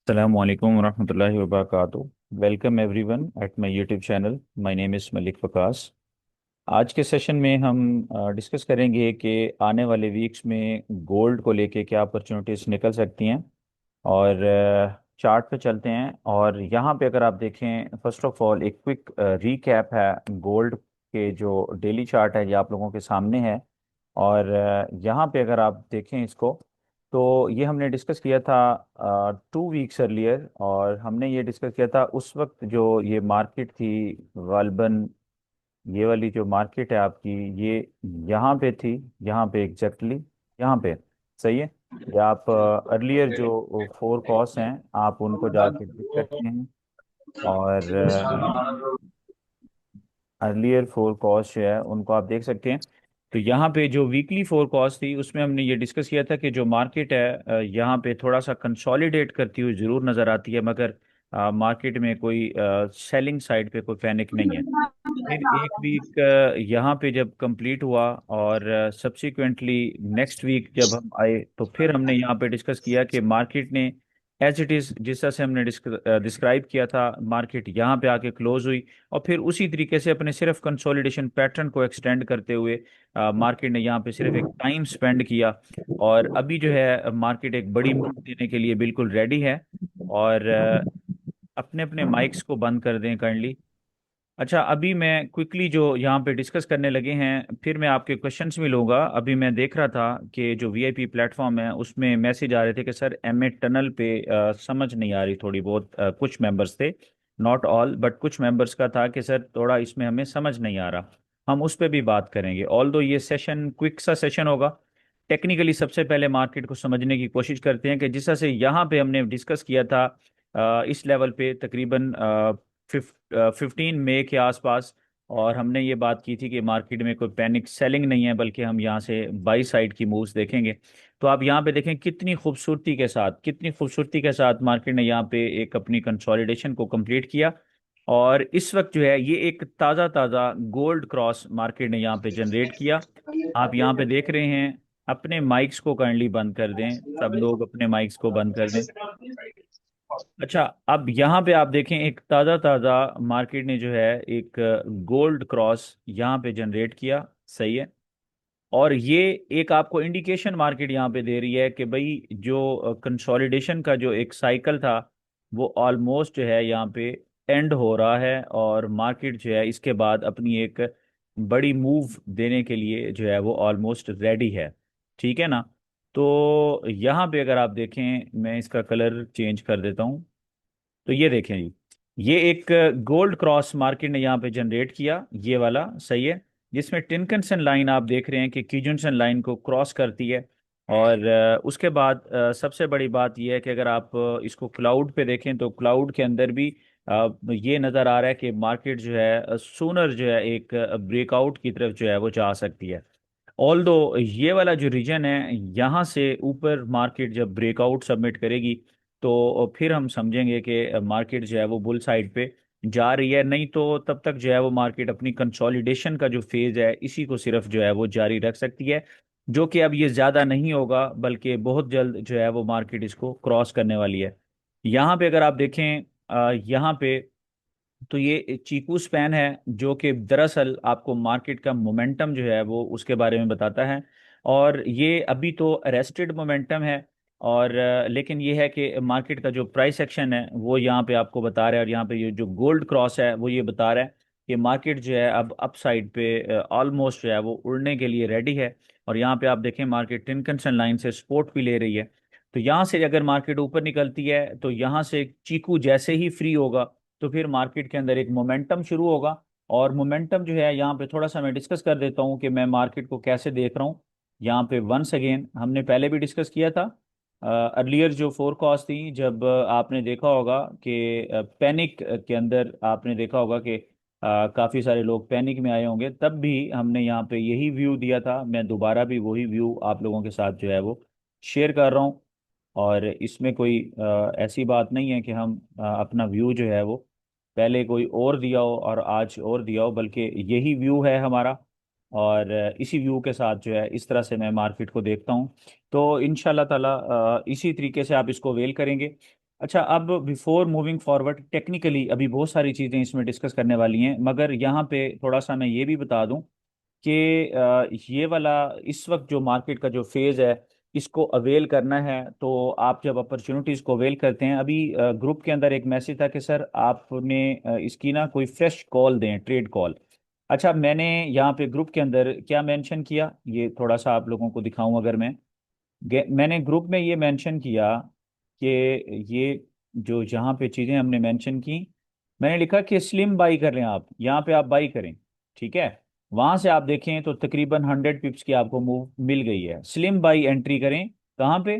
Assalamu alaikum warahmatullahi wabarakatuh. Welcome everyone at my YouTube channel. My name is Malik Waqas. आज के session में हम discuss करेंगे कि आने वाले वीक्स में गोल्ड को लेके क्या अपॉर्चुनिटीज निकल सकती हैं. और चार्ट पे चलते हैं. और यहाँ पे अगर आप देखें, फर्स्ट ऑफ ऑल एक क्विक रीकैप है. गोल्ड के जो डेली चार्ट है ये आप लोगों के सामने है. और यहाँ पे अगर आप देखें इसको, तो ये हमने डिस्कस किया था 2 वीक्स अर्लियर. और हमने ये डिस्कस किया था उस वक्त जो ये मार्केट थी गालबन, ये वाली जो मार्केट है आपकी, ये यहाँ पे थी. यहाँ पे एग्जैक्टली यहाँ पे. सही है. या आप अर्लियर जो फोर कॉस हैं आप उनको जाके देख सकते हैं. और अर्लियर फोर कॉस्ट जो है उनको आप देख सकते हैं. तो यहाँ पे जो वीकली फोर कॉस्ट थी उसमें हमने ये डिस्कस किया था कि जो मार्केट है यहाँ पे थोड़ा सा कंसोलिडेट करती हुई जरूर नज़र आती है, मगर मार्केट में कोई सेलिंग साइड पे कोई पैनिक नहीं है. फिर एक वीक यहाँ पे जब कंप्लीट हुआ और सब्सिक्वेंटली नेक्स्ट वीक जब हम आए, तो फिर हमने यहाँ पे डिस्कस किया कि मार्केट ने एज इट इज़ जिस तरह से हमने डिस्क्राइब किया था, मार्केट यहाँ पे आके क्लोज हुई. और फिर उसी तरीके से अपने सिर्फ कंसोलिडेशन पैटर्न को एक्सटेंड करते हुए मार्केट ने यहाँ पे सिर्फ एक टाइम स्पेंड किया. और अभी जो है मार्केट एक बड़ी मूव देने के लिए बिल्कुल रेडी है. और अपने अपने माइक्स को बंद कर दें काइंडली. अच्छा, अभी मैं क्विकली जो यहाँ पे डिस्कस करने लगे हैं, फिर मैं आपके क्वेश्चंस भी लूँगा. अभी मैं देख रहा था कि जो वीआईपी प्लेटफॉर्म है उसमें मैसेज आ रहे थे कि सर एमए टनल पे समझ नहीं आ रही थोड़ी बहुत. कुछ मेंबर्स थे, नॉट ऑल बट कुछ मेंबर्स का था कि सर थोड़ा इसमें हमें समझ नहीं आ रहा. हम उस पर भी बात करेंगे. ऑल दो ये सेशन क्विक सा सेशन होगा. टेक्निकली सबसे पहले मार्केट को समझने की कोशिश करते हैं कि जिस तरह से यहाँ पे हमने डिस्कस किया था इस लेवल पे तकरीबन 15 मई के आसपास. और हमने ये बात की थी कि मार्केट में कोई पैनिक सेलिंग नहीं है, बल्कि हम यहाँ से बाई साइड की मूव्स देखेंगे. तो आप यहाँ पे देखें कितनी खूबसूरती के साथ मार्केट ने यहाँ पे एक अपनी कंसोलिडेशन को कंप्लीट किया. और इस वक्त जो है ये एक ताज़ा ताज़ा गोल्ड क्रॉस मार्केट ने यहाँ पे जनरेट किया. आप यहाँ पे देख रहे हैं. अपने माइक्स को काइंडली बंद कर दें, सब लोग अपने माइक्स को बंद कर दें. अच्छा, अब यहाँ पे आप देखें एक ताज़ा ताज़ा मार्केट ने जो है एक गोल्ड क्रॉस यहाँ पे जनरेट किया. सही है. और ये एक आपको इंडिकेशन मार्केट यहाँ पे दे रही है कि भाई जो कंसोलिडेशन का जो एक साइकिल था वो ऑलमोस्ट जो है यहाँ पे एंड हो रहा है. और मार्केट जो है इसके बाद अपनी एक बड़ी मूव देने के लिए जो है वो ऑलमोस्ट रेडी है. ठीक है ना. तो यहाँ पे अगर आप देखें, मैं इसका कलर चेंज कर देता हूँ. तो ये देखें जी, ये एक गोल्ड क्रॉस मार्केट ने यहाँ पे जनरेट किया, ये वाला. सही है. जिसमें टिनकनसन लाइन आप देख रहे हैं कि कीजुनसन लाइन को क्रॉस करती है. और उसके बाद सबसे बड़ी बात यह है कि अगर आप इसको क्लाउड पे देखें तो क्लाउड के अंदर भी ये नज़र आ रहा है कि मार्केट जो है सूनर जो है एक ब्रेकआउट की तरफ जो है वो जा सकती है. ऑल दो ये वाला जो रीजन है यहाँ से ऊपर मार्केट जब ब्रेकआउट सबमिट करेगी तो फिर हम समझेंगे कि मार्केट जो है वो बुल साइड पे जा रही है. नहीं तो तब तक जो है वो मार्केट अपनी कंसोलिडेशन का जो फेज है इसी को सिर्फ जो है वो जारी रख सकती है. जो कि अब ये ज़्यादा नहीं होगा, बल्कि बहुत जल्द जो है वो मार्केट इसको क्रॉस करने वाली है. यहाँ पे अगर आप देखें यहाँ पे, तो ये चीकू स्पैन है जो कि दरअसल आपको मार्केट का मोमेंटम जो है वो उसके बारे में बताता है. और ये अभी तो अरेस्टेड मोमेंटम है. और लेकिन ये है कि मार्केट का जो प्राइस एक्शन है वो यहाँ पे आपको बता रहा है. और यहाँ पे ये जो गोल्ड क्रॉस है वो ये बता रहा है कि मार्केट जो है अब अप साइड पे ऑलमोस्ट जो है वो उड़ने के लिए रेडी है. और यहाँ पे आप देखें मार्केट टिनकंसन लाइन से सपोर्ट भी ले रही है. तो यहाँ से अगर मार्केट ऊपर निकलती है तो यहाँ से चीकू जैसे ही फ्री होगा तो फिर मार्केट के अंदर एक मोमेंटम शुरू होगा. और मोमेंटम जो है यहाँ पे थोड़ा सा मैं डिस्कस कर देता हूँ कि मैं मार्केट को कैसे देख रहा हूँ. यहाँ पे वंस अगेन हमने पहले भी डिस्कस किया था अर्लियर जो फोरकास्ट थी, जब आपने देखा होगा कि पैनिक के अंदर आपने देखा होगा कि काफ़ी सारे लोग पैनिक में आए होंगे, तब भी हमने यहाँ पे यही व्यू दिया था. मैं दोबारा भी वही व्यू आप लोगों के साथ जो है वो शेयर कर रहा हूँ. और इसमें कोई ऐसी बात नहीं है कि हम अपना व्यू जो है वो पहले कोई और दिया हो और आज और दिया हो, बल्कि यही व्यू है हमारा. और इसी व्यू के साथ जो है इस तरह से मैं मार्केट को देखता हूँ. तो इंशाल्लाह ताला इसी तरीके से आप इसको वेल करेंगे. अच्छा, अब बिफोर मूविंग फॉरवर्ड, टेक्निकली अभी बहुत सारी चीज़ें इसमें डिस्कस करने वाली हैं, मगर यहाँ पे थोड़ा सा मैं ये भी बता दूं कि ये वाला इस वक्त जो मार्केट का जो फेज़ है, इसको अवेल करना है। तो आप जब अपॉर्चुनिटीज़ को अवेल करते हैं, अभी ग्रुप के अंदर एक मैसेज था कि सर आपने इसकी ना कोई फ्रेश कॉल दें, ट्रेड कॉल। अच्छा, मैंने यहाँ पे ग्रुप के अंदर क्या मेंशन किया, ये थोड़ा सा आप लोगों को दिखाऊं। अगर मैंने ग्रुप में ये मेंशन किया कि ये जो जहाँ पे चीज़ें हमने मेंशन की, मैंने लिखा कि स्लिम बाई कर लें आप, यहाँ पे आप बाई करें। ठीक है, वहां से आप देखें तो तकरीबन 100 पिप्स की आपको मूव मिल गई है। स्लिम बाई एंट्री करें कहाँ पे,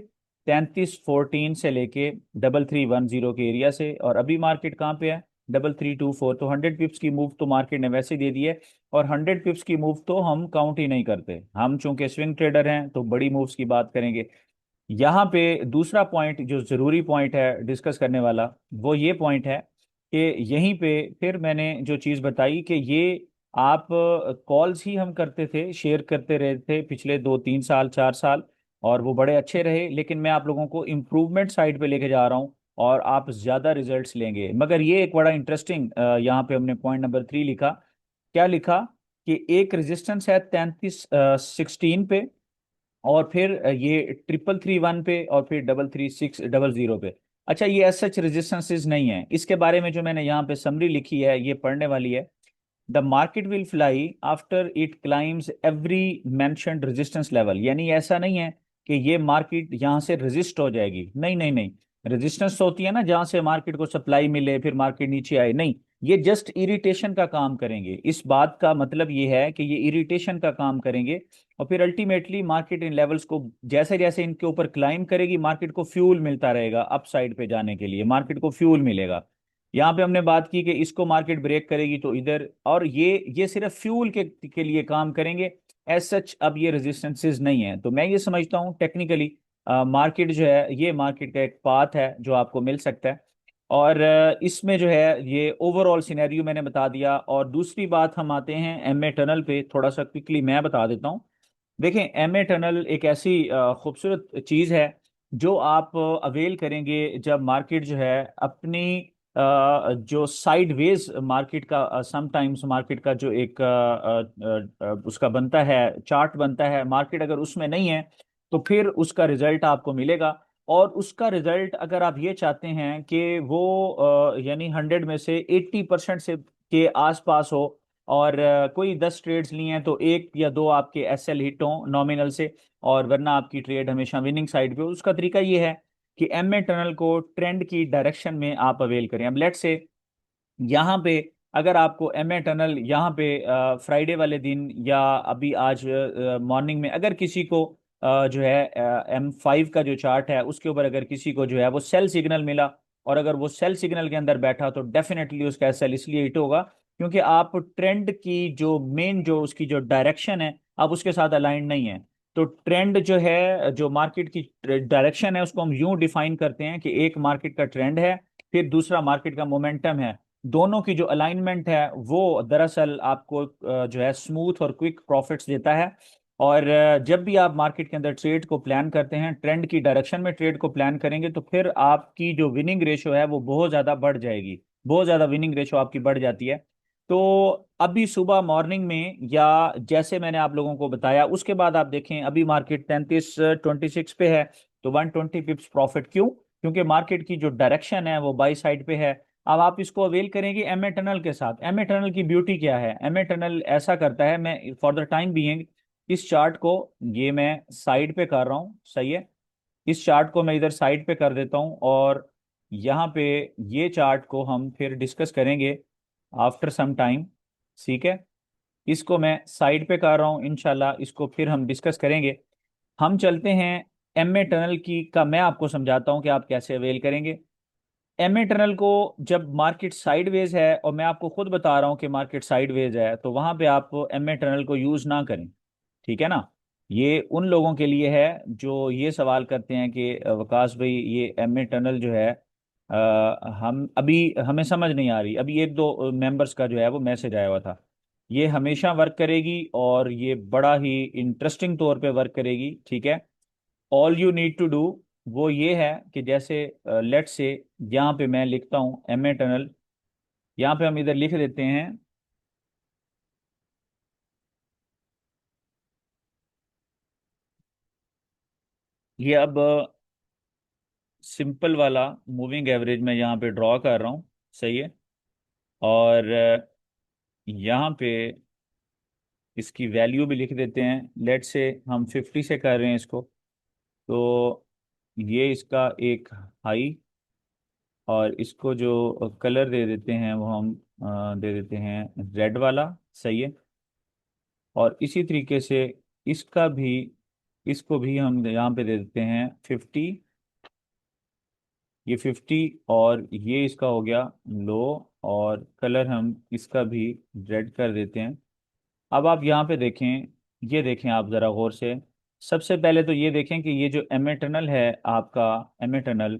3314 से लेके 3310 के एरिया से। और अभी मार्केट कहाँ पे है, 3324। तो 100 पिप्स की मूव तो मार्केट ने वैसे दे दी है। और 100 पिप्स की मूव तो हम काउंट ही नहीं करते, हम चूंकि स्विंग ट्रेडर हैं तो बड़ी मूव्स की बात करेंगे। यहाँ पे दूसरा पॉइंट जो जरूरी पॉइंट है डिस्कस करने वाला, वो ये पॉइंट है कि यहीं पे फिर मैंने जो चीज़ बताई कि ये आप कॉल्स ही हम करते थे, शेयर करते रहे थे पिछले 2 3 साल 4 साल, और वो बड़े अच्छे रहे। लेकिन मैं आप लोगों को इम्प्रूवमेंट साइड पे लेके जा रहा हूँ और आप ज़्यादा रिजल्ट्स लेंगे। मगर ये एक बड़ा इंटरेस्टिंग, यहाँ पे हमने पॉइंट नंबर 3 लिखा। क्या लिखा कि एक रेजिस्टेंस है 3316 पे, और फिर ये 3331 पे, और फिर 33600 पे। अच्छा, ये एज सच रेजिस्टेंसेज नहीं है, इसके बारे में जो मैंने यहाँ पे समरी लिखी है ये पढ़ने वाली है। The market will fly after it climbs every mentioned resistance level. यानी ऐसा नहीं है कि ये मार्केट यहाँ से रेजिस्ट हो जाएगी, नहीं नहीं नहीं। रेजिस्टेंस होती है ना जहाँ से मार्केट को सप्लाई मिले फिर मार्केट नीचे आए, नहीं। ये जस्ट इरिटेशन का काम करेंगे। इस बात का मतलब ये है कि ये इरिटेशन का काम करेंगे, और फिर अल्टीमेटली मार्केट इन लेवल्स को जैसे जैसे इनके ऊपर क्लाइम करेगी, मार्केट को फ्यूल मिलता रहेगा, अप साइड पे जाने के लिए मार्केट को फ्यूल मिलेगा। यहाँ पे हमने बात की कि इसको मार्केट ब्रेक करेगी तो इधर, और ये सिर्फ फ्यूल के लिए काम करेंगे। एज सच अब ये रेजिस्टेंसेज नहीं है। तो मैं ये समझता हूँ टेक्निकली मार्केट जो है, ये मार्केट का एक पाथ है जो आपको मिल सकता है। और इसमें जो है ये ओवरऑल सिनेरियो मैंने बता दिया। और दूसरी बात, हम आते हैं एमए टनल पे, थोड़ा सा क्विकली मैं बता देता हूँ। देखें, एमए टनल एक ऐसी खूबसूरत चीज़ है जो आप अवेल करेंगे जब मार्केट जो है अपनी जो साइडवेज मार्केट का, समटाइम्स मार्केट का जो एक उसका बनता है, चार्ट बनता है, मार्केट अगर उसमें नहीं है तो फिर उसका रिजल्ट आपको मिलेगा। और उसका रिजल्ट अगर आप ये चाहते हैं कि वो यानी 100 में से 80% से के आसपास हो, और कोई 10 ट्रेड्स ली हैं तो एक या दो आपके एसएल हिट हों नॉमिनल से, और वरना आपकी ट्रेड हमेशा विनिंग साइड पे हो, उसका तरीका ये है कि एमए टनल को ट्रेंड की डायरेक्शन में आप अवेल करें। अब लेट से यहाँ पे अगर आपको एमए टनल यहाँ पे फ्राइडे वाले दिन या अभी आज मॉर्निंग में अगर किसी को जो है M5 का जो चार्ट है उसके ऊपर अगर किसी को जो है वो सेल सिग्नल मिला, और अगर वो सेल सिग्नल के अंदर बैठा, तो डेफिनेटली उसका सेल इसलिए हिट होगा क्योंकि आप ट्रेंड की जो मेन जो उसकी जो डायरेक्शन है आप उसके साथ अलाइन नहीं है। तो ट्रेंड जो है, जो मार्केट की डायरेक्शन है, उसको हम यूं डिफाइन करते हैं कि एक मार्केट का ट्रेंड है, फिर दूसरा मार्केट का मोमेंटम है। दोनों की जो अलाइनमेंट है वो दरअसल आपको जो है स्मूथ और क्विक प्रॉफिट्स देता है। और जब भी आप मार्केट के अंदर ट्रेड को प्लान करते हैं, ट्रेंड की डायरेक्शन में ट्रेड को प्लान करेंगे, तो फिर आपकी जो विनिंग रेशो है वो बहुत ज़्यादा बढ़ जाएगी, बहुत ज़्यादा विनिंग रेशो आपकी बढ़ जाती है। तो अभी सुबह मॉर्निंग में, या जैसे मैंने आप लोगों को बताया, उसके बाद आप देखें अभी मार्केट 3326 पे है, तो 120 पिप्स प्रॉफिट। क्यों? क्योंकि मार्केट की जो डायरेक्शन है वो बाई साइड पे है। अब आप इसको अवेल करेंगे एमए टनल के साथ। एमए टनल की ब्यूटी क्या है, एमए टनल ऐसा करता है, मैं फॉर द टाइम बीइंग इस चार्ट को, ये मैं साइड पे कर रहा हूँ, सही है। इस चार्ट को मैं इधर साइड पे कर देता हूँ, और यहाँ पे ये चार्ट को हम फिर डिस्कस करेंगे आफ्टर सम टाइम। ठीक है, इसको मैं साइड पे कर रहा हूँ, इंशाल्लाह इसको फिर हम डिस्कस करेंगे। हम चलते हैं एमए टनल की का, मैं आपको समझाता हूँ कि आप कैसे अवेल करेंगे एमए टनल को। जब मार्केट साइडवेज है, और मैं आपको खुद बता रहा हूँ कि मार्केट साइडवेज है, तो वहां पे आप एमए टनल को यूज ना करें। ठीक है ना। ये उन लोगों के लिए है जो ये सवाल करते हैं कि वकास भाई ये एमए टनल जो है हम अभी हमें समझ नहीं आ रही। अभी एक दो मेंबर्स का जो है वो मैसेज आया हुआ था। ये हमेशा वर्क करेगी, और ये बड़ा ही इंटरेस्टिंग तौर पे वर्क करेगी। ठीक है, all you need to do, वो ये है कि जैसे लेट से यहाँ पे मैं लिखता हूँ एम ए टनल, यहाँ पे हम इधर लिख देते हैं, ये अब सिंपल वाला मूविंग एवरेज मैं यहाँ पे ड्रॉ कर रहा हूँ। सही है। और यहाँ पे इसकी वैल्यू भी लिख देते हैं, लेट से हम 50 से कर रहे हैं इसको, तो ये इसका एक हाई, और इसको जो कलर दे देते हैं वो हम दे देते हैं रेड वाला। सही है। और इसी तरीके से इसका भी, इसको भी हम यहाँ पे दे देते हैं 50, ये 50, और ये इसका हो गया लो, और कलर हम इसका भी रेड कर देते हैं। अब आप यहाँ पे देखें, ये देखें आप ज़रा गौर से। सबसे पहले तो ये देखें कि ये जो एम ए टनल है आपका, एम ए टनल,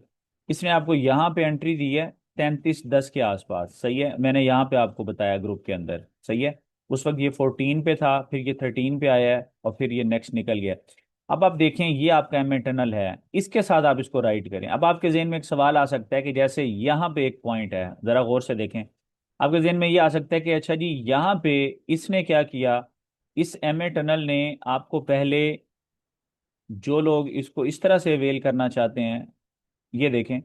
इसने आपको यहाँ पे एंट्री दी है 33:10 के आसपास। सही है, मैंने यहाँ पे आपको बताया ग्रुप के अंदर। सही है। उस वक्त ये 14 पे था, फिर ये 13 पे आया है, और फिर ये नेक्स्ट निकल गया। अब आप देखें ये आपका एम ए टनल है, इसके साथ आप इसको राइट करें। अब आपके जहन में एक सवाल आ सकता है कि जैसे यहाँ पे एक पॉइंट है, ज़रा गौर से देखें। आपके जहन में ये आ सकता है कि अच्छा जी यहाँ पे इसने क्या किया, इस एम ए टनल ने आपको पहले, जो लोग इसको इस तरह से अवेल करना चाहते हैं, ये देखें,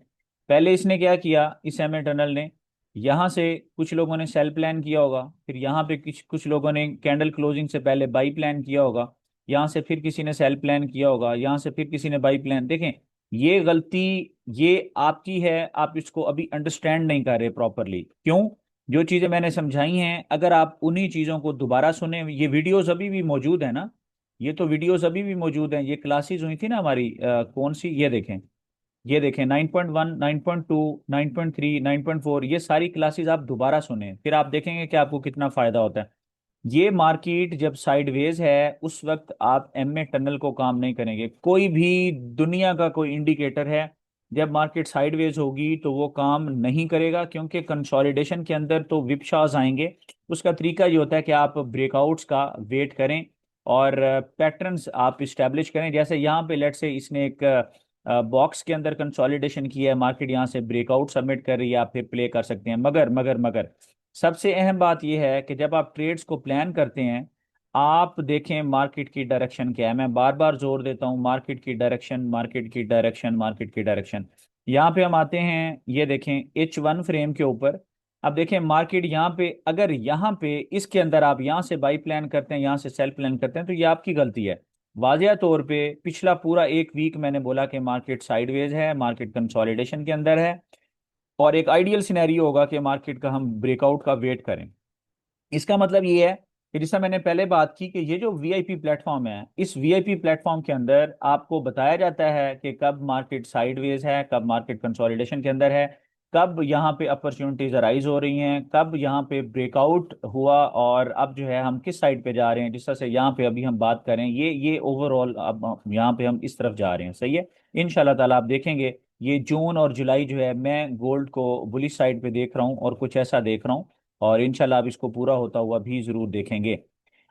पहले इसने क्या किया, इस एम ए टनल ने यहाँ से कुछ लोगों ने सेल प्लान किया होगा, फिर यहाँ पे कुछ कुछ लोगों ने कैंडल क्लोजिंग से पहले बाई प्लान किया होगा, यहाँ से फिर किसी ने सेल प्लान किया होगा, यहाँ से फिर किसी ने बाई प्लान। देखें, ये गलती ये आपकी है, आप इसको अभी अंडरस्टैंड नहीं कर रहे प्रॉपरली। क्यों? जो चीज़ें मैंने समझाई हैं, अगर आप उन्हीं चीज़ों को दोबारा सुने, ये वीडियोस अभी भी मौजूद है ना, ये तो वीडियोस अभी भी मौजूद हैं, ये क्लासेस हुई थी ना हमारी, कौन सी, ये देखें, ये देखें 9.1, 9.2, 9.3, 9.4, ये सारी क्लासेस आप दोबारा सुने, फिर आप देखेंगे कि आपको कितना फायदा होता है। ये मार्केट जब साइडवेज है उस वक्त आप एमए टनल को काम नहीं करेंगे। कोई भी दुनिया का कोई इंडिकेटर है, जब मार्केट साइडवेज होगी तो वो काम नहीं करेगा, क्योंकि कंसोलिडेशन के अंदर तो विपशास आएंगे। उसका तरीका ये होता है कि आप ब्रेकआउट्स का वेट करें और पैटर्न्स आप इस्टेब्लिश करें। जैसे यहाँ पे लेट से इसने एक बॉक्स के अंदर कंसोलिडेशन किया है, मार्केट यहाँ से ब्रेकआउट सबमिट कर रही है, आप फिर प्ले कर सकते हैं। मगर मगर मगर सबसे अहम बात यह है कि जब आप ट्रेड्स को प्लान करते हैं, आप देखें मार्केट की डायरेक्शन क्या है। मैं बार बार जोर देता हूं, मार्केट की डायरेक्शन, मार्केट की डायरेक्शन, मार्केट की डायरेक्शन। यहाँ पे हम आते हैं, ये देखें H1 फ्रेम के ऊपर। अब देखें मार्केट यहाँ पे, अगर यहाँ पे इसके अंदर आप यहाँ से बाई प्लान करते हैं, यहाँ से सेल प्लान करते हैं, तो ये आपकी गलती है। वाजिया तौर पे पिछला पूरा एक वीक मैंने बोला कि मार्केट साइडवेज है, मार्केट कंसोलिडेशन के अंदर है, और एक आइडियल सिनेरियो होगा कि मार्केट का हम ब्रेकआउट का वेट करें। इसका मतलब ये है कि जैसा मैंने पहले बात की कि ये जो वीआईपी प्लेटफॉर्म है, इस वीआईपी प्लेटफॉर्म के अंदर आपको बताया जाता है कि कब मार्केट साइडवेज है, कब मार्केट कंसोलिडेशन के अंदर है, कब यहाँ पे अपॉर्चुनिटीज अराइज हो रही हैं, कब यहाँ पे ब्रेकआउट हुआ, और अब जो है हम किस साइड पे जा रहे हैं। जिस तरह से यहाँ पे अभी हम बात करें, ये ओवरऑल अब यहाँ पे हम इस तरफ जा रहे हैं। सही है। इंशाल्लाह ताला आप देखेंगे ये जून और जुलाई जो है, मैं गोल्ड को बुलिश साइड पे देख रहा हूँ और कुछ ऐसा देख रहा हूँ, और इंशाल्लाह आप इसको पूरा होता हुआ भी जरूर देखेंगे।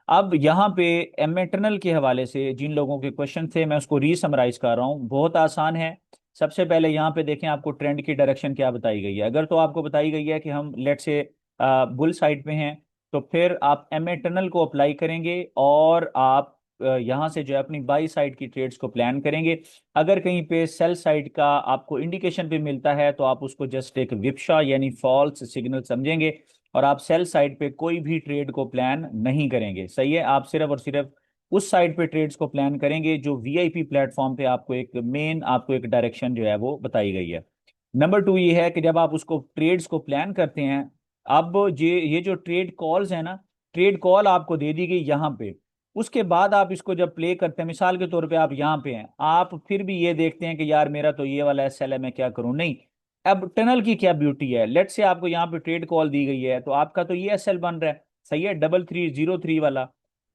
अब यहाँ पे एमेटर्नल के हवाले से जिन लोगों के क्वेश्चन थे, मैं उसको रीसमराइज कर रहा हूँ, बहुत आसान है। सबसे पहले यहाँ पे देखें आपको ट्रेंड की डायरेक्शन क्या बताई गई है। अगर तो आपको बताई गई है कि हम लेट से बुल साइड पे हैं, तो फिर आप एमेटर्नल को अप्लाई करेंगे और आप यहाँ से जो है अपनी बाई साइड की ट्रेड्स को प्लान करेंगे। अगर कहीं पे सेल साइड का आपको इंडिकेशन भी मिलता है, तो आप उसको जस्ट एक विपशा यानी फॉल्स सिग्नल समझेंगे, और आप सेल साइड पे कोई भी ट्रेड को प्लान नहीं करेंगे। सही है। आप सिर्फ और सिर्फ उस साइड पे ट्रेड्स को प्लान करेंगे जो वीआईपी प्लेटफॉर्म पे आपको एक मेन, आपको एक डायरेक्शन जो है वो बताई गई है। नंबर टू ये है कि जब आप उसको ट्रेड्स को प्लान करते हैं, अब ये जो ट्रेड कॉल्स है ना, ट्रेड कॉल आपको दे दी गई यहाँ पे, उसके बाद आप इसको जब प्ले करते हैं, मिसाल के तौर पे आप यहाँ पे हैं, आप फिर भी ये देखते हैं कि यार मेरा तो ये वाला एसएल है, मैं क्या करूं। नहीं, अब टनल की क्या ब्यूटी है, लेट से आपको यहाँ पे ट्रेड कॉल दी गई है, तो आपका तो ये एसएल बन रहा है। सही है, 3303 वाला।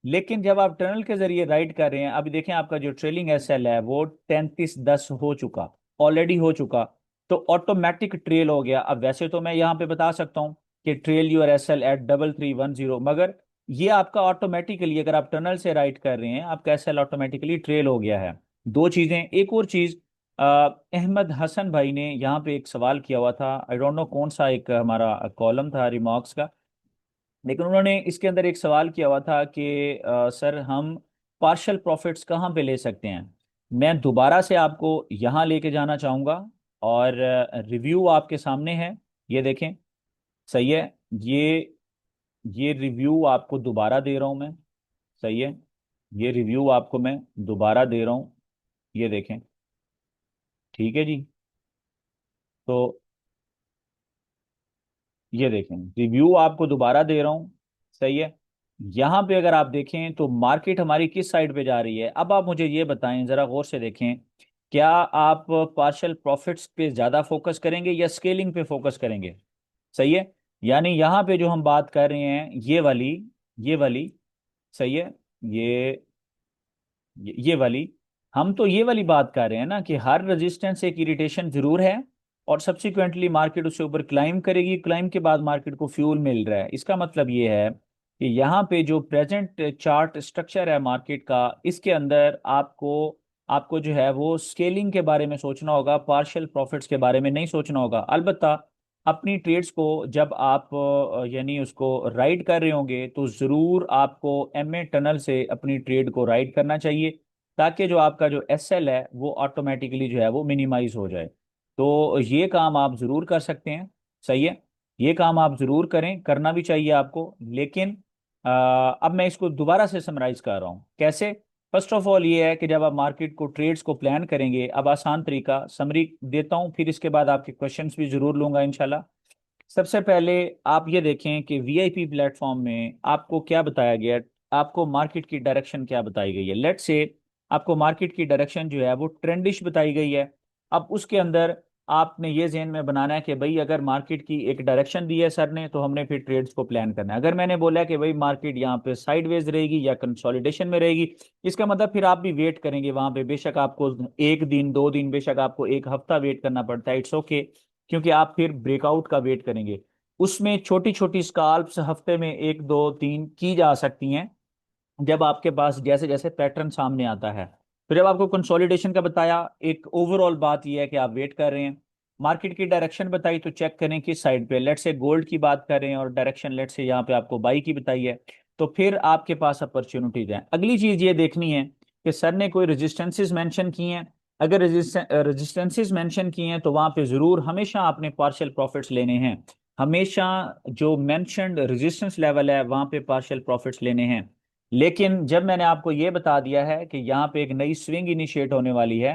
लेकिन जब आप टनल के जरिए राइड कर रहे हैं, अभी देखें आपका जो ट्रेलिंग एसएल है वो 3310 हो चुका, ऑलरेडी हो चुका, तो ऑटोमेटिक ट्रेल हो गया। अब वैसे तो मैं यहाँ पे बता सकता हूँ कि ट्रेल यूर एसएल एट 3310, मगर ये आपका ऑटोमेटिकली, अगर आप टनल से राइड कर रहे हैं, आपका एसएल ऑटोमेटिकली ट्रेल हो गया है। दो चीजें, एक और चीज, अहमद हसन भाई ने यहाँ पे एक सवाल किया हुआ था, आई डोंट नो कौन सा एक हमारा कॉलम था रिमार्क्स का, लेकिन उन्होंने इसके अंदर एक सवाल किया हुआ था कि सर हम पार्शियल प्रॉफिट्स कहाँ पे ले सकते हैं। मैं दोबारा से आपको यहाँ लेके जाना चाहूँगा, और रिव्यू आपके सामने है, ये देखें। सही है। ये ये रिव्यू आपको दोबारा दे रहा हूँ मैं। सही है। ये रिव्यू आपको मैं दोबारा दे रहा हूँ, ये देखें। ठीक है जी। तो ये देखें, रिव्यू आपको दोबारा दे रहा हूं। सही है। यहां पे अगर आप देखें तो मार्केट हमारी किस साइड पे जा रही है, अब आप मुझे ये बताएं, जरा गौर से देखें। क्या आप पार्शियल प्रॉफिट्स पे ज्यादा फोकस करेंगे या स्केलिंग पे फोकस करेंगे? सही है। यानी यहां पे जो हम बात कर रहे हैं, ये वाली। सही है। ये ये वाली, हम तो ये वाली बात कर रहे हैं ना कि हर रेजिस्टेंस एक इरिटेशन जरूर है, और सब्सिक्वेंटली मार्केट उससे ऊपर क्लाइम करेगी, क्लाइम के बाद मार्केट को फ्यूल मिल रहा है। इसका मतलब ये है कि यहाँ पे जो प्रेजेंट चार्ट स्ट्रक्चर है मार्केट का, इसके अंदर आपको आपको जो है वो स्केलिंग के बारे में सोचना होगा, पार्शियल प्रॉफिट्स के बारे में नहीं सोचना होगा। अलबत्ता अपनी ट्रेड्स को जब आप यानी उसको राइड कर रहे होंगे, तो ज़रूर आपको एमए टनल से अपनी ट्रेड को राइड करना चाहिए, ताकि जो आपका जो एसएल है वो ऑटोमेटिकली जो है वो मिनिमाइज हो जाए। तो ये काम आप ज़रूर कर सकते हैं। सही है। ये काम आप ज़रूर करें, करना भी चाहिए आपको। लेकिन अब मैं इसको दोबारा से समराइज कर रहा हूँ कैसे। फर्स्ट ऑफ ऑल ये है कि जब आप मार्केट को ट्रेड्स को प्लान करेंगे, अब आसान तरीका समरी देता हूँ, फिर इसके बाद आपके क्वेश्चंस भी जरूर लूंगा इंशाल्लाह। सबसे पहले आप ये देखें कि वीआईपी प्लेटफॉर्म में आपको क्या बताया गया है, आपको मार्केट की डायरेक्शन क्या बताई गई है। लेट्स से आपको मार्केट की डायरेक्शन जो है वो ट्रेंडिश बताई गई है। अब उसके अंदर आपने ये ज़हन में बनाना है कि भाई अगर मार्केट की एक डायरेक्शन दी है सर ने, तो हमने फिर ट्रेड्स को प्लान करना है। अगर मैंने बोला कि भाई मार्केट यहाँ पे साइडवेज रहेगी या कंसोलिडेशन में रहेगी, इसका मतलब फिर आप भी वेट करेंगे वहां पे। बेशक आपको एक दिन, दो दिन, बेशक आपको एक हफ्ता वेट करना पड़ता है, इट्स ओके, क्योंकि आप फिर ब्रेकआउट का वेट करेंगे। उसमें छोटी छोटी स्काल्प्स हफ्ते में एक दो तीन की जा सकती हैं, जब आपके पास जैसे जैसे पैटर्न सामने आता है। तो जब आपको कंसोलिडेशन का बताया, एक ओवरऑल बात यह है कि आप वेट कर रहे हैं। मार्केट की डायरेक्शन बताई, तो चेक करें किस साइड पे। लेट से गोल्ड की बात करें और डायरेक्शन लेट से यहाँ पे आपको बाई की बताई है, तो फिर आपके पास अपॉर्चुनिटीज हैं। अगली चीज ये देखनी है कि सर ने कोई रेजिस्टेंसेस मेंशन की हैं। अगर रेजिस्टेंसेस मेंशन की हैं, तो वहां पे जरूर हमेशा आपने पार्शियल प्रॉफिट्स लेने हैं। हमेशा जो मेंशन्ड रेजिस्टेंस लेवल है वहां पे पार्शियल प्रॉफिट्स लेने हैं। लेकिन जब मैंने आपको ये बता दिया है कि यहाँ पे एक नई स्विंग इनिशिएट होने वाली है,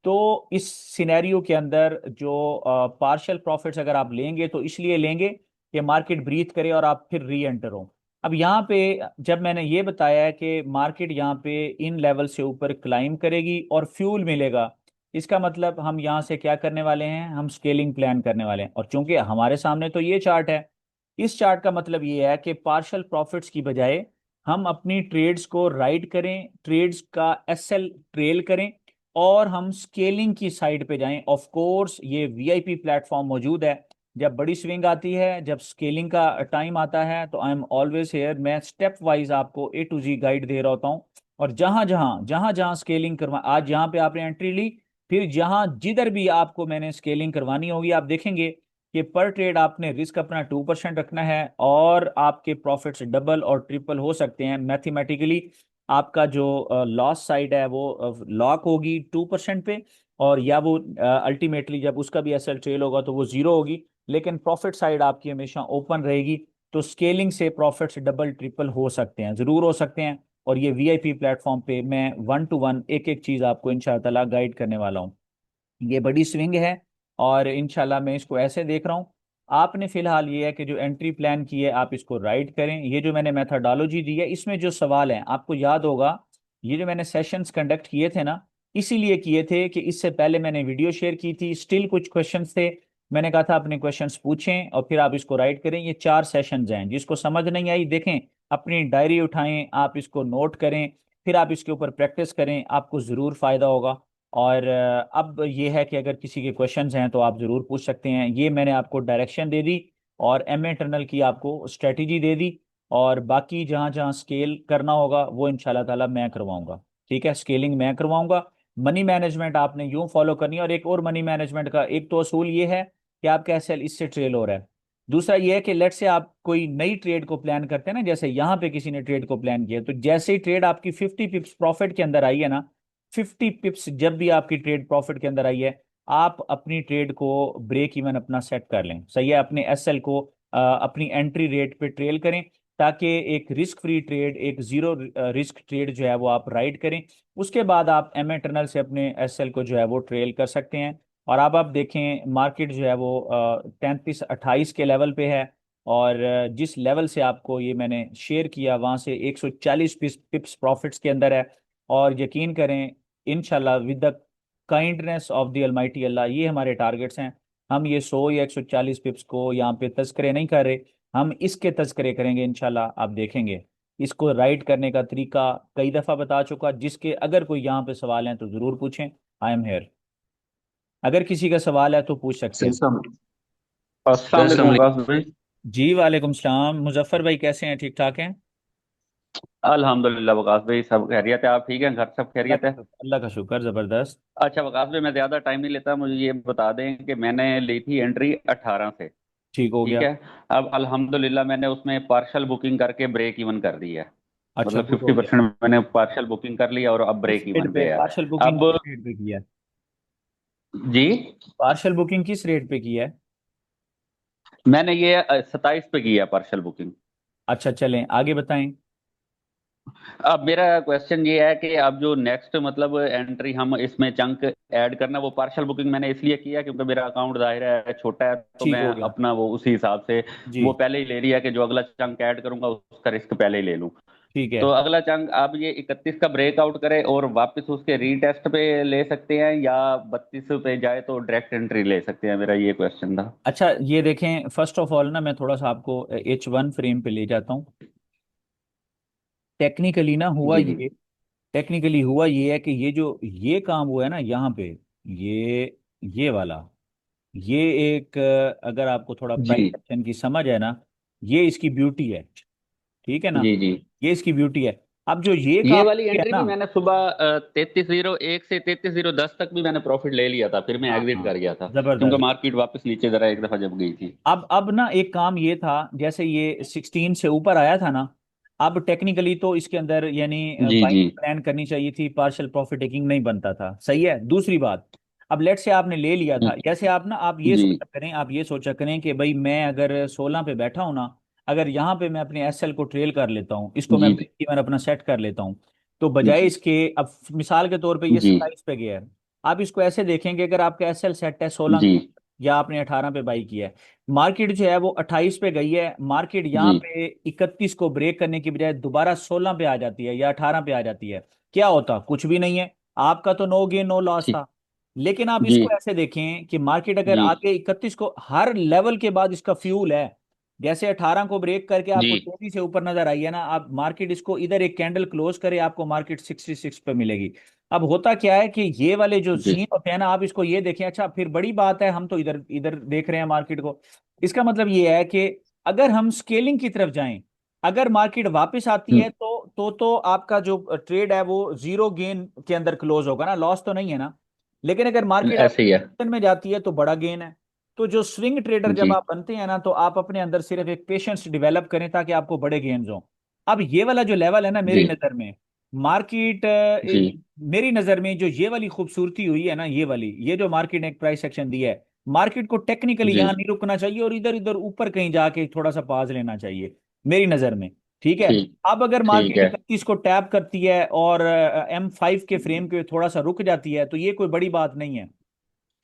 तो इस सिनेरियो के अंदर जो पार्शियल प्रॉफिट्स अगर आप लेंगे, तो इसलिए लेंगे कि मार्केट ब्रीथ करे और आप फिर री एंटर हो। अब यहाँ पे जब मैंने ये बताया है कि मार्केट यहाँ पे इन लेवल से ऊपर क्लाइम करेगी और फ्यूल मिलेगा, इसका मतलब हम यहाँ से क्या करने वाले हैं, हम स्केलिंग प्लान करने वाले हैं। और चूंकि हमारे सामने तो ये चार्ट है, इस चार्ट का मतलब ये है कि पार्शियल प्रॉफिट्स की बजाय हम अपनी ट्रेड्स को राइड करें, ट्रेड्स का एसएल ट्रेल करें, और हम स्केलिंग की साइड पे जाएं। ऑफ कोर्स ये वीआईपी प्लेटफॉर्म मौजूद है, जब बड़ी स्विंग आती है, जब स्केलिंग का टाइम आता है, तो आई एम ऑलवेज हेयर। मैं स्टेप वाइज आपको ए टू जी गाइड दे रहा होता हूँ। और जहां जहां स्केलिंग करवा, आज यहाँ पे आपने एंट्री ली, फिर जहां जिधर भी आपको मैंने स्केलिंग करवानी होगी, आप देखेंगे कि पर ट्रेड आपने रिस्क अपना 2% रखना है, और आपके प्रॉफिट्स डबल और ट्रिपल हो सकते हैं मैथमेटिकली। आपका जो लॉस साइड है वो लॉक होगी 2% पे, और या वो अल्टीमेटली जब उसका भी एसएल ट्रेल होगा तो वो जीरो होगी, लेकिन प्रॉफिट साइड आपकी हमेशा ओपन रहेगी। तो स्केलिंग से प्रॉफिट्स डबल ट्रिपल हो सकते हैं, जरूर हो सकते हैं। और ये वीआईपी प्लेटफॉर्म पे मैं वन टू वन एक एक चीज आपको इंशाल्लाह गाइड करने वाला हूँ। ये बड़ी स्विंग है, और इंशाल्लाह मैं इसको ऐसे देख रहा हूँ। आपने फिलहाल ये है कि जो एंट्री प्लान की है आप इसको राइट करें। ये जो मैंने मेथोडोलॉजी दी है, इसमें जो सवाल हैं आपको याद होगा, ये जो मैंने सेशंस कंडक्ट किए थे ना, इसीलिए किए थे कि इससे पहले मैंने वीडियो शेयर की थी, स्टिल कुछ क्वेश्चंस थे। मैंने कहा था अपने क्वेश्चंस पूछें और फिर आप इसको राइट करें। ये 4 सेशंस हैं, जिसको समझ नहीं आई देखें, अपनी डायरी उठाएं, आप इसको नोट करें, फिर आप इसके ऊपर प्रैक्टिस करें, आपको ज़रूर फायदा होगा। और अब ये है कि अगर किसी के क्वेश्चंस हैं तो आप ज़रूर पूछ सकते हैं। ये मैंने आपको डायरेक्शन दे दी, और एम ए टनल की आपको स्ट्रेटजी दे दी, और बाकी जहाँ जहाँ स्केल करना होगा वो इंशाल्लाह ताला मैं करवाऊंगा। ठीक है, स्केलिंग मैं करवाऊंगा। मनी मैनेजमेंट आपने यूं फॉलो करनी है। और एक और मनी मैनेजमेंट का एक तो असूल ये है कि आपका एसएल इससे ट्रेल हो रहा है। दूसरा ये है कि लेट से आप कोई नई ट्रेड को प्लान करते हैं ना, जैसे यहाँ पे किसी ने ट्रेड को प्लान किया, तो जैसे ही ट्रेड आपकी 50 पिप्स प्रॉफिट के अंदर आई है ना, 50 पिप्स जब भी आपकी ट्रेड प्रॉफिट के अंदर आई है, आप अपनी ट्रेड को ब्रेक इवन अपना सेट कर लें। सही है, अपने एसएल को अपनी एंट्री रेट पे ट्रेल करें, ताकि एक रिस्क फ्री ट्रेड, एक जीरो रिस्क ट्रेड जो है वो आप राइड करें। उसके बाद आप एम ए टनल से अपने एसएल को जो है वो ट्रेल कर सकते हैं। और अब आप देखें मार्केट जो है वो 33-28 के लेवल पे है। और जिस लेवल से आपको ये मैंने शेयर किया वहां से 140 पिप्स प्रॉफिट्स के अंदर है। और यकीन करें, इंशाल्लाह with the kindness of the almighty Allah, ये हमारे टारगेट्स हैं। हम ये 100 या 140 पिप्स को यहाँ पे तस्करे नहीं कर रहे, हम इसके तस्करे करेंगे इंशाल्लाह। आप देखेंगे इसको राइट करने का तरीका कई दफ़ा बता चुका। जिसके अगर कोई यहाँ पे सवाल हैं तो ज़रूर पूछें, आई एम हेयर। अगर किसी का सवाल है तो पूछ सकते हैं। अस्सलाम अस्सलाम वालेकुम वकास भाई। जी वालेकुम सलाम। मुजफ्फर भाई कैसे हैं, ठीक ठाक हैं? अल्हम्दुलिल्लाह वकास भाई, सब खैरियत है। आप ठीक हैं? घर सब खैरियत है? अल्लाह का शुक्र, ज़बरदस्त। अच्छा वकास भाई, मैं ज़्यादा टाइम नहीं लेता, मुझे ये बता दें कि मैंने ली थी एंट्री 18 से। ठीक हो ठीक गया। है। अब अल्हम्दुलिल्लाह मैंने उसमें पार्शल बुकिंग करके ब्रेक इवन कर दी है। अच्छा, मतलब गुड हो गया। 50% मैंने पार्शल बुकिंग कर लिया और अब किस ब्रेक रेट इवन पे पे है। पार्शल बुकिंग, अब किस रेट पे किया है? जी, पार्शल बुकिंग किस रेट पे किया है? मैंने ये 27 पे किया पार्शल बुकिंग। अच्छा, चलें आगे बताएं। अब मेरा क्वेश्चन ये है कि अब जो नेक्स्ट मतलब एंट्री हम इसमें चंक ऐड करना, वो पार्शल बुकिंग मैंने इसलिए किया क्योंकि मेरा अकाउंट जाहिर है छोटा है, तो ठीक मैं हो गया। अपना वो उसी हिसाब से जी, वो पहले ही ले लिया कि जो अगला चंक ऐड करूंगा उसका रिस्क पहले ही ले लूं। ठीक है। तो अगला चंक आप ये 31 का ब्रेकआउट करें और वापस उसके रीटेस्ट पे ले सकते हैं, या 32 पे जाए तो डायरेक्ट एंट्री ले सकते हैं, मेरा ये क्वेश्चन था। अच्छा, ये देखें, फर्स्ट ऑफ ऑल ना मैं थोड़ा सा आपको H1 फ्रेम पे ले जाता हूँ। टेक्निकली ना हुआ जी जी ये टेक्निकली हुआ ये है कि ये काम हुआ है ना यहाँ पे, ये वाला, ये एक अगर आपको थोड़ा जी प्राइस एक्शन की समझ है ना, ये इसकी ब्यूटी है। ठीक है ना, जी जी। ये इसकी ब्यूटी है। अब जो ये ये काम वाली किया है एंट्री ना, भी मैंने सुबह 3301 से 3310 तक भी मैंने प्रॉफिट ले लिया था, फिर मैं हाँ एग्जिट हाँ, कर गया था क्योंकि जबरदस्त। मार्केट वापस नीचे जरा एक दफा जब गई थी। अब ना एक काम ये था, जैसे ये 16 से ऊपर आया था ना, अब टेक्निकली तो इसके अंदर यानी जी जी बाइंग प्लान करनी चाहिए थी, पार्शियल प्रॉफिट टेकिंग नहीं बनता था। सही है। दूसरी बात, अब लेट से आपने ले लिया था, जैसे आप ना, जी आप ये सोचा करें कि भाई मैं अगर 16 पे बैठा हूं ना, अगर यहाँ पे मैं अपने एसएल को ट्रेल कर लेता हूँ, इसको मैं जी ब्रेक इवन अपना सेट कर लेता हूँ, तो जी बजाय इसके, अब मिसाल के तौर पे ये जी 27 पे गया है, आप इसको ऐसे देखेंगे, अगर आपका एसएल सेट है 16 जी या आपने 18 पे बाई किया है, मार्केट जो है वो 28 पे गई है, मार्केट यहाँ जी पे 31 को ब्रेक करने की बजाय दोबारा 16 पे आ जाती है या 18 पे आ जाती है, क्या होता? कुछ भी नहीं है। आपका तो नो गेन नो लॉस ठीक। था। लेकिन आप जी इसको ऐसे देखें कि मार्केट अगर जी आगे 31 को, हर लेवल के बाद इसका फ्यूल है। जैसे 18 को ब्रेक करके जी आपको 33 से ऊपर नजर आई है ना, आप मार्केट इसको इधर एक कैंडल क्लोज करे, आपको मार्केट 66 पे मिलेगी। अब होता क्या है कि ये वाले जो जी सीन होते हैं ना, आप इसको ये देखें, अच्छा फिर बड़ी बात है, हम तो इधर इधर देख रहे हैं मार्केट को। इसका मतलब ये है कि अगर हम स्केलिंग की तरफ जाएं, अगर मार्केट वापस आती है तो आपका जो ट्रेड है वो जीरो गेन के अंदर क्लोज होगा ना, लॉस तो नहीं है ना। लेकिन अगर मार्केट ऐसे ही है। आपके में जाती है तो बड़ा गेन है। तो जो स्विंग ट्रेडर जब जी आप बनते हैं ना, तो आप अपने अंदर सिर्फ एक पेशेंस डेवलप करें ताकि आपको बड़े गेन्स हों। अब ये वाला जो लेवल है ना, मेरी जी नज़र में मार्केट, जी मेरी नज़र में जो ये वाली खूबसूरती हुई है ना, ये जो मार्केट ने एक प्राइस सेक्शन दिया है, मार्केट को टेक्निकली जी। यहाँ नहीं रुकना चाहिए और इधर इधर ऊपर कहीं जाके थोड़ा सा पाज लेना चाहिए, मेरी नज़र में। ठीक है। ठीक। अब अगर ठीक मार्केट है। 31 को टैप करती है और M5 के फ्रेम के थोड़ा सा रुक जाती है, तो ये कोई बड़ी बात नहीं है।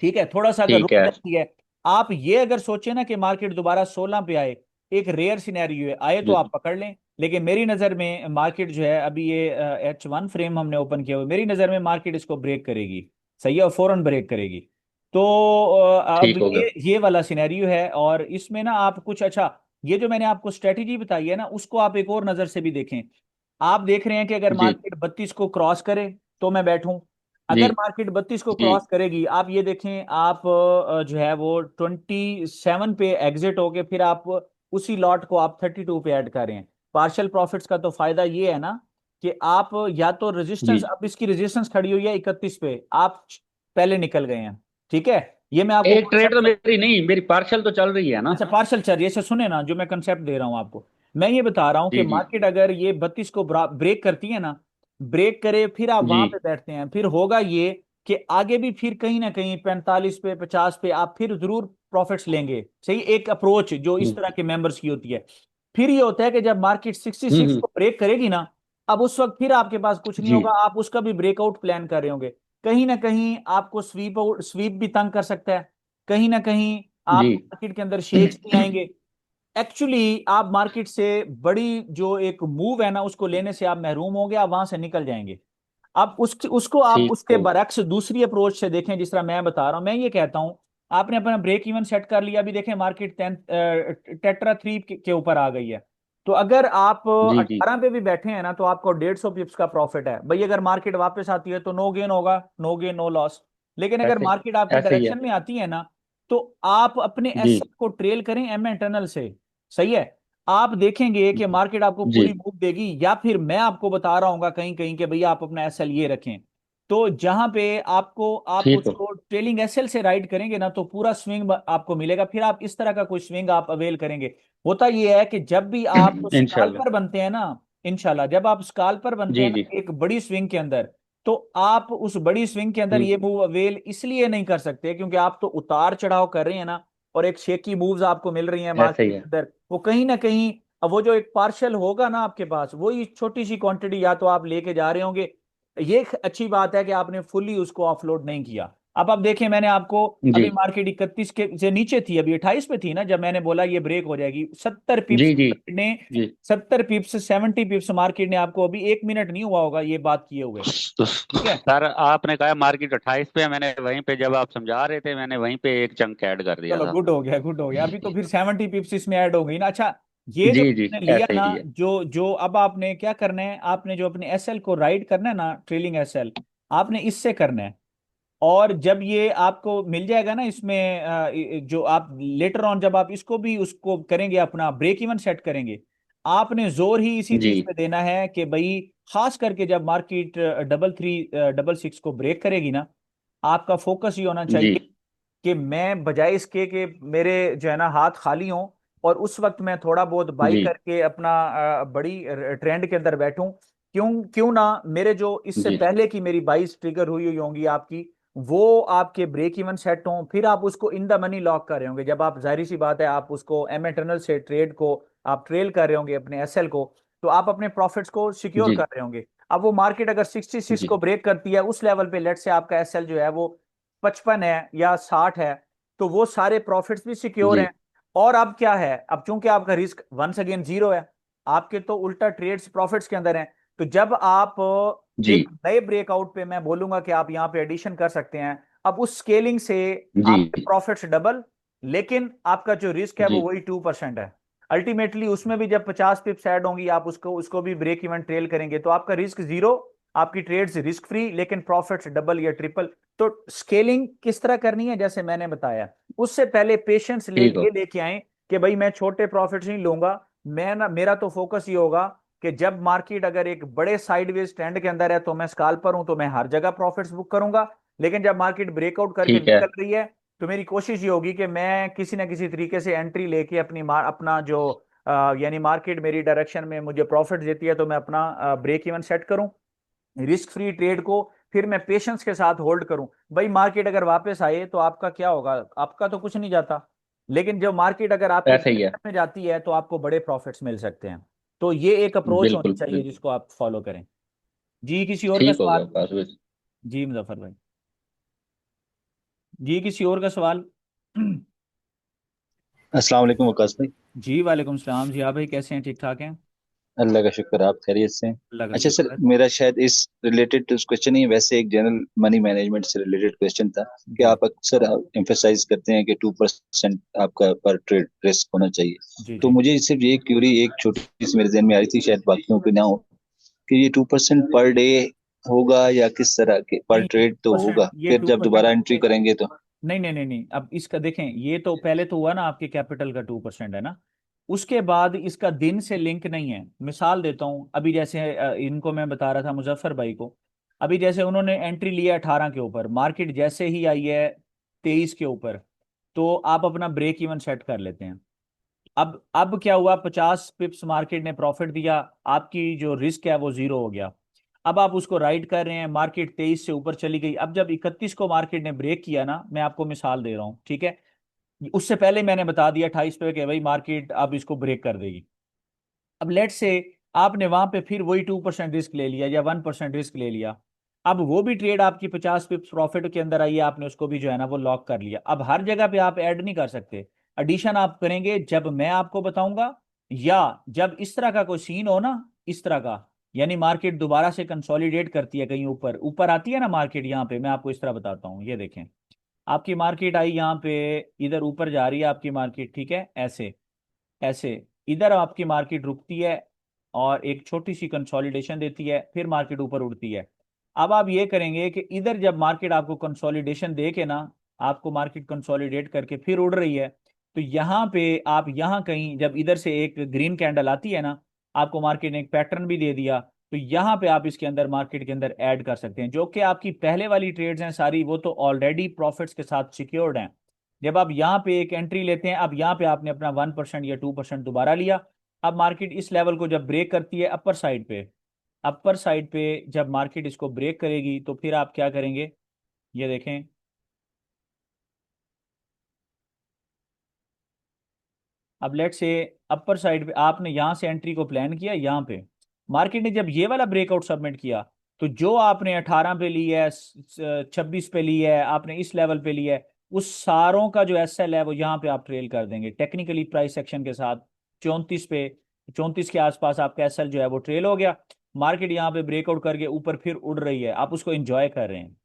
ठीक है, थोड़ा सा अगर ठीक रुक है। जाती है, आप ये अगर सोचे ना कि मार्केट दोबारा 16 पे आए, एक रेयर सिनेरियो है, आए तो जी आप पकड़ लें। लेकिन मेरी नज़र में मार्केट जो है, अभी ये H1 फ्रेम हमने ओपन किया हुआ, मेरी नज़र में मार्केट इसको ब्रेक करेगी। सही है, और फौरन ब्रेक करेगी। तो अब ठीक हो गया। ये वाला सिनेरियो है, और इसमें ना आप कुछ अच्छा, ये जो मैंने आपको स्ट्रेटेजी बताई है ना, उसको आप एक और नज़र से भी देखें। आप देख रहे हैं कि अगर जी मार्केट 32 को क्रॉस करे तो मैं बैठूं। जी अगर मार्केट 32 को जी क्रॉस करेगी, आप ये देखें, आप जो है वो 27 पे एग्जिट होके फिर आप उसी लॉट को आप 32 पे ऐड करें। पार्शियल प्रॉफिट्स का तो फायदा ये है ना कि आप या तो रेजिस्टेंस, जी। अब इसकी रेजिस्टेंस खड़ी हुई है 31 पे, आप पहले निकल गए हैं, ठीक है। ये मैं आपको एक ट्रेड तो कॉन्सेप्ट, मेरी नहीं, मेरी पार्शल तो चल रही है ना। अच्छा पार्शल चल रही है, ऐसे सुने ना जो मैं कंसेप्ट दे रहा हूं आपको। मैं ये बता रहा हूं कि जी जी मार्केट अगर ये 32 को ब्रेक करती है ना, ब्रेक करे, फिर आप जी वहां पे बैठते हैं, फिर होगा ये कि आगे भी फिर कहीं ना कहीं 45 पे 50 पे आप फिर जरूर प्रॉफिट्स लेंगे, सही, एक अप्रोच जो इस तरह के मेंबर्स की होती है। फिर ये होता है कि जब मार्केट 66 हम्म। को ब्रेक करेगी ना, अब उस वक्त फिर आपके पास कुछ नहीं जी होगा, आप उसका भी ब्रेकआउट प्लान कर रहे होंगे। कहीं ना कहीं आपको स्वीप आउट, स्वीप भी तंग कर सकता है, कहीं ना कहीं जी आप मार्केट के अंदर शेड्स नहीं आएंगे। एक्चुअली आप मार्केट से बड़ी जो एक मूव है ना उसको लेने से आप महरूम होंगे, आप वहां से निकल जाएंगे। आप उसको आप ठीक उसके हो। बरक्स दूसरी अप्रोच से देखें, जिस तरह मैं बता रहा हूं। मैं ये कहता हूं आपने अपना ब्रेक इवन सेट कर लिया, अभी देखें मार्केट 10 टेट्रा थ्री के ऊपर आ गई है। तो अगर आप जी जी 18 पे भी बैठे हैं ना, तो आपको 150 पिप्स का प्रॉफिट है भाई। अगर मार्केट वापस आती है तो नो गेन होगा, नो गेन नो लॉस। लेकिन अगर ऐसे मार्केट आपके ऐसे ही है। डायरेक्शन में आती है ना, तो आप अपने जी एसेट को ट्रेल करें एम इंटरनल से, सही है। आप देखेंगे कि मार्केट आपको जी पूरी मूव देगी, या फिर मैं आपको बता रहा हूँ कहीं कहीं कि भैया आप अपना एसएल ये रखें। तो जहां पे आपको, आप ठीक हो। उसको ट्रेलिंग एसएल से राइड करेंगे ना, तो पूरा स्विंग आपको मिलेगा, फिर आप इस तरह का कोई स्विंग आप अवेल करेंगे। होता ये है कि जब भी आप इंशाल्लाह। स्काल्पर बनते हैं ना, इंशाल्लाह जब आप स्काल्पर बनते हैं जी ना जी। एक बड़ी स्विंग के अंदर, तो आप उस बड़ी स्विंग के अंदर हम्म। ये मूव अवेल इसलिए नहीं कर सकते क्योंकि आप तो उतार चढ़ाव कर रहे हैं ना, और एक शेकी मूव्स आपको मिल रही हैं ऐसे मार्केट ही के है। अंदर, वो कहीं ना कहीं, अब वो जो एक पार्शल होगा ना आपके पास, वही छोटी सी क्वांटिटी या तो आप लेके जा रहे होंगे। ये एक अच्छी बात है कि आपने फुल्ली उसको ऑफलोड नहीं किया। अब आप देखें, मैंने आपको, जी अभी मार्केट 31 के से नीचे थी, अभी 28 पे थी ना जब मैंने बोला ये ब्रेक हो जाएगी, 70 पिप्स जी जी ने, जी। 70 पिप्स 70 पिप्स मार्केट ने आपको अभी 1 मिनट नहीं हुआ होगा ये बात किए हुए, तो ठीक है। सर आपने कहा मार्केट 28 पे है, मैंने वहीं पे जब आप समझा रहे थे मैंने वहीं पे एक चंक ऐड कर दिया चलो था। गुड हो गया, गुड हो गया, अभी तो फिर 70 पिप्स इसमें ऐड हो गई ना। अच्छा, ये जो जी जी आपने लिया ऐसे ना, ही है। जो जो अब आपने क्या करना है, आपने जो अपने एसएल को राइड करना है ना, ट्रेलिंग एसएल, आपने इससे करना है। और जब ये आपको मिल जाएगा ना इसमें जो आप लेटर ऑन जब आप इसको भी उसको करेंगे, अपना ब्रेक इवन सेट करेंगे, आपने जोर ही इसी जी चीज पे देना है कि भाई, खास करके जब मार्केट 33 66 को ब्रेक करेगी ना, आपका फोकस ये होना जी चाहिए कि मैं बजाय इसके कि मेरे जो है ना हाथ खाली हों, और उस वक्त मैं थोड़ा बहुत बाई जी करके अपना बड़ी ट्रेंड के अंदर बैठूं, क्यों क्यों ना मेरे जो इससे जी पहले की मेरी बाइस ट्रिगर हुई हुई होंगी आपकी, वो आपके ब्रेक इवन सेट हों, फिर आप उसको इन द मनी लॉक कर रहे होंगे, जब आप, जाहिर सी बात है, आप उसको एम एटर्नल से ट्रेड को आप ट्रेल कर रहे होंगे अपने एसएल को, तो आप अपने प्रॉफिट्स को सिक्योर जी कर रहे होंगे। अब वो मार्केट अगर 66 जी को ब्रेक करती है उस लेवल पे, लेट से आपका एसएल जो है वो 55 है या 60 है, तो वो सारे प्रॉफिट्स भी सिक्योर जी हैं। और अब क्या है, अब चूंकि आपका रिस्क वंस अगेन जीरो है, आपके तो उल्टा ट्रेड्स प्रॉफिट्स के अंदर हैं। तो जब आप जी एक नए ब्रेकआउट पे, मैं बोलूंगा कि आप यहां पे एडिशन कर सकते हैं, अब उस स्केलिंग से जी आपके प्रॉफिट्स डबल, लेकिन आपका जो रिस्क है जी वो वही 2% है। अल्टीमेटली उसमें भी जब 50 पिप्स ऐड होंगी, आप उसको उसको भी ब्रेक इवन ट्रेल करेंगे, तो आपका रिस्क जीरो, आपकी ट्रेड्स रिस्क फ्री, लेकिन प्रॉफिट्स डबल या ट्रिपल। तो स्केलिंग किस तरह करनी है, जैसे मैंने बताया, उससे पहले पेशेंस ठीक हो। ये लेके आए कि भाई मैं छोटे प्रॉफिट्स नहीं लूंगा। मैं ना, मेरा तो फोकस ये होगा कि जब मार्केट अगर एक बड़े साइडवेज ट्रेंड के अंदर है तो मैं स्काल्पर हूं, तो मैं हर जगह प्रॉफिट्स बुक करूंगा। लेकिन जब मार्केट ब्रेकआउट करके ठीक है। निकल रही है, तो मेरी कोशिश ये होगी कि मैं किसी ना किसी तरीके से एंट्री लेके अपना जो यानी मार्केट मेरी डायरेक्शन में मुझे प्रॉफिट देती है, तो मैं अपना ब्रेक इवन सेट करूं, रिस्क फ्री ट्रेड को, फिर मैं पेशेंस के साथ होल्ड करूं। भाई मार्केट अगर वापस आए तो आपका क्या होगा, आपका तो कुछ नहीं जाता, लेकिन जब मार्केट अगर आपके ऐसे ही है। डायरेक्शन में जाती है तो आपको बड़े प्रॉफिट्स मिल सकते हैं। तो ये एक अप्रोच होनी बिल्कुल चाहिए बिल्कुल। जिसको आप फॉलो करें। जी किसी और का ठीक हो गया सवाल? बस बस। जी मुजफ्फर भाई, जी किसी और का सवाल? अस्सलाम वालेकुम वकास भाई। जी वालेकुम सलाम जी, हाँ भाई कैसे हैं, ठीक ठाक हैं? अल्लाह का शुक्र, आप खैरियत से हैं? अल्लाह का अच्छा सर, शुक्र मेरा शायद इस रिलेटेड तो क्वेश्चन नहीं है, वैसे एक जनरल मनी मैनेजमेंट से रिलेटेड क्वेश्चन था है। कि जी आप अक्सर एम्फेसाइज करते हैं कि 2% आपका पर ट्रेड रिस्क होना चाहिए। जी तो जी। मुझे सिर्फ ये क्यूरी एक छोटी सी मेरे जहन में आ रही थी, शायद बाकियों पे ना हो, कि ये 2% पर डे होगा या किस तरह के पर नहीं, ये ट्रेड टू तो परसेंट होगा, ये फिर टू जब परसेंट दोबारा एंट्री करेंगे तो? नहीं नहीं नहीं नहीं, अब इसका देखें, ये तो पहले तो हुआ ना आपके कैपिटल का 2% है ना, उसके बाद इसका दिन से लिंक नहीं है। मिसाल देता हूँ, अभी जैसे इनको मैं बता रहा था मुजफ्फर भाई को, अभी जैसे उन्होंने एंट्री लिया 18 के ऊपर, मार्केट जैसे ही आई है 23 के ऊपर, तो आप अपना ब्रेक इवन सेट कर लेते हैं। अब क्या हुआ, 50 पिप्स मार्केट ने प्रॉफिट दिया, आपकी जो रिस्क है वो जीरो हो गया। अब आप उसको राइट कर रहे हैं, मार्केट 23 से ऊपर चली गई, अब जब 31 को मार्केट ने ब्रेक किया ना, मैं आपको मिसाल दे रहा हूँ, ठीक है, उससे पहले मैंने बता दिया 28 पे कि भाई मार्केट अब इसको ब्रेक कर देगी। अब लेट से आपने वहां पे फिर वही 2% रिस्क ले लिया या 1% रिस्क ले लिया, अब वो भी ट्रेड आपकी 50 पिप्स प्रॉफिट के अंदर आई है, आपने उसको भी जो है ना वो लॉक कर लिया। अब हर जगह पे आप ऐड नहीं कर सकते, एडिशन आप करेंगे जब मैं आपको बताऊंगा, या जब इस तरह का कोई सीन हो ना, इस तरह का, यानी मार्केट दोबारा से कंसोलिडेट करती है, कहीं ऊपर ऊपर आती है ना मार्केट, यहाँ पे मैं आपको इस तरह बताता हूँ, ये देखें, आपकी मार्केट आई यहाँ पे, इधर ऊपर जा रही है आपकी मार्केट, ठीक है, ऐसे ऐसे, इधर आपकी मार्केट रुकती है और एक छोटी सी कंसोलिडेशन देती है, फिर मार्केट ऊपर उड़ती है। अब आप ये करेंगे कि इधर जब मार्केट आपको कंसोलिडेशन दे के ना, आपको मार्केट कंसोलिडेट करके फिर उड़ रही है, तो यहाँ पे आप यहाँ कहीं जब इधर से एक ग्रीन कैंडल आती है ना, आपको मार्केट ने एक पैटर्न भी दे दिया, तो यहाँ पे आप इसके अंदर मार्केट के अंदर ऐड कर सकते हैं, जो कि आपकी पहले वाली ट्रेड्स हैं सारी, वो तो ऑलरेडी प्रॉफिट्स के साथ सिक्योर्ड हैं। जब आप यहाँ पे एक एंट्री लेते हैं, अब यहाँ पे आपने अपना 1% या 2% दोबारा लिया, अब मार्केट इस लेवल को जब ब्रेक करती है अपर साइड पे, अपर साइड पे जब मार्केट इसको ब्रेक करेगी, तो फिर आप क्या करेंगे, ये देखें, अब लेट से अपर साइड पे आपने यहाँ से एंट्री को प्लान किया, यहाँ पे मार्केट ने जब ये वाला ब्रेकआउट सबमिट किया, तो जो आपने 18 पे ली है, 26 पे ली है, आपने इस लेवल पे ली है, उस सारों का जो एसएल है वो यहाँ पे आप ट्रेल कर देंगे टेक्निकली प्राइस एक्शन के साथ। 34 पे, 34 के आसपास आपका एसएल जो है वो ट्रेल हो गया, मार्केट यहाँ पे ब्रेकआउट करके ऊपर फिर उड़ रही है, आप उसको एंजॉय कर रहे हैं।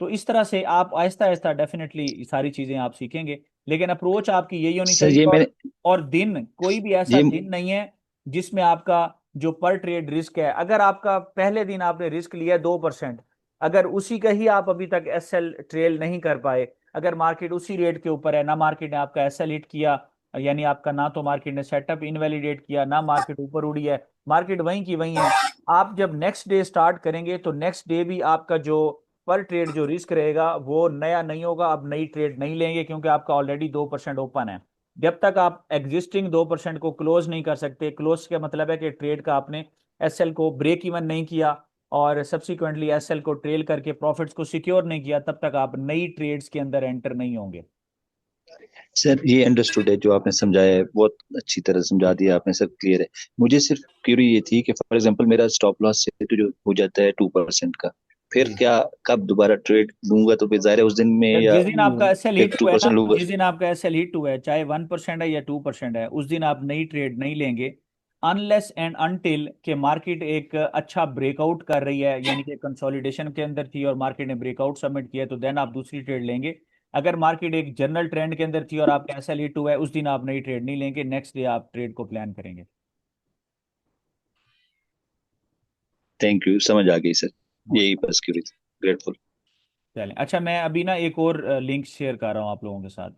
तो इस तरह से आप आहिस्ता आहिस्ता डेफिनेटली सारी चीजें आप सीखेंगे, लेकिन अप्रोच आपकी यही होनी सर चाहिए। ये और मैंने और दिन कोई भी ऐसा ये दिन नहीं है जिसमें आपका जो पर ट्रेड रिस्क है, अगर आपका पहले दिन आपने रिस्क लिया 2%, अगर उसी का ही आप अभी तक एसएल ट्रेल नहीं कर पाए, अगर मार्केट उसी रेट के ऊपर है, ना मार्केट ने आपका एसएल हिट किया, यानी आपका ना तो मार्केट ने सेटअप इनवैलिडेट किया, ना मार्केट ऊपर उड़ी है, मार्केट वहीं की वहीं है, आप जब नेक्स्ट डे स्टार्ट करेंगे तो नेक्स्ट डे भी आपका जो पर ट्रेड जो रिस्क रहेगा वो नया नहीं होगा, आप नई ट्रेड नहीं लेंगे, क्योंकि आपका ऑलरेडी 2% ओपन है। जब तक आप एग्जिस्टिंग 2% को क्लोज नहीं कर सकते, क्लोज का मतलब है कि ट्रेड का आपने एसएल को ब्रेक इवन नहीं किया और सब्सिक्वेंटली एसएल को ट्रेल करके प्रॉफिट्स को सिक्योर नहीं किया, तब तक आप नई ट्रेड्स के अंदर एंटर नहीं होंगे। सर ये अंडरस्टूड है, जो आपने समझाया है बहुत अच्छी तरह समझा दिया आपने, सब क्लियर है। मुझे सिर्फ क्यूरी ये थी कि फॉर एग्जांपल मेरा स्टॉप लॉस से तो जो हो जाता है 2% का, फिर जी, क्या, कब दोबारा ट्रेड लूंगा, तो फिर जाहिर है उस दिन में, जब या जिस दिन आपका एसएल फिर हिट टू हुआ है ना, परसेंट लूंगा? जिस दिन आपका एसएल हिट हुआ है, चाहे 1% है या 2% है, उस दिन आप नई ट्रेड नहीं लेंगे, अनलेस एंड अनटिल के मार्केट एक अच्छा ब्रेकआउट कर रही है, यानी कि कंसोलिडेशन के अंदर थी और मार्केट ने ब्रेकआउट सबमिट किया, तो देन आप दूसरी ट्रेड लेंगे। अगर मार्केट एक जनरल ट्रेंड के अंदर थी और आपका एसएल हिट हुआ है, उस दिन आप नई ट्रेड नहीं लेंगे, नेक्स्ट डे आप ट्रेड को प्लान करेंगे। थैंक यू, समझ आ गई सर, मोस्ट यही बस क्यूरी थी। ग्रेटफुल। चलें, अच्छा मैं अभी ना एक और लिंक शेयर कर रहा हूँ आप लोगों के साथ।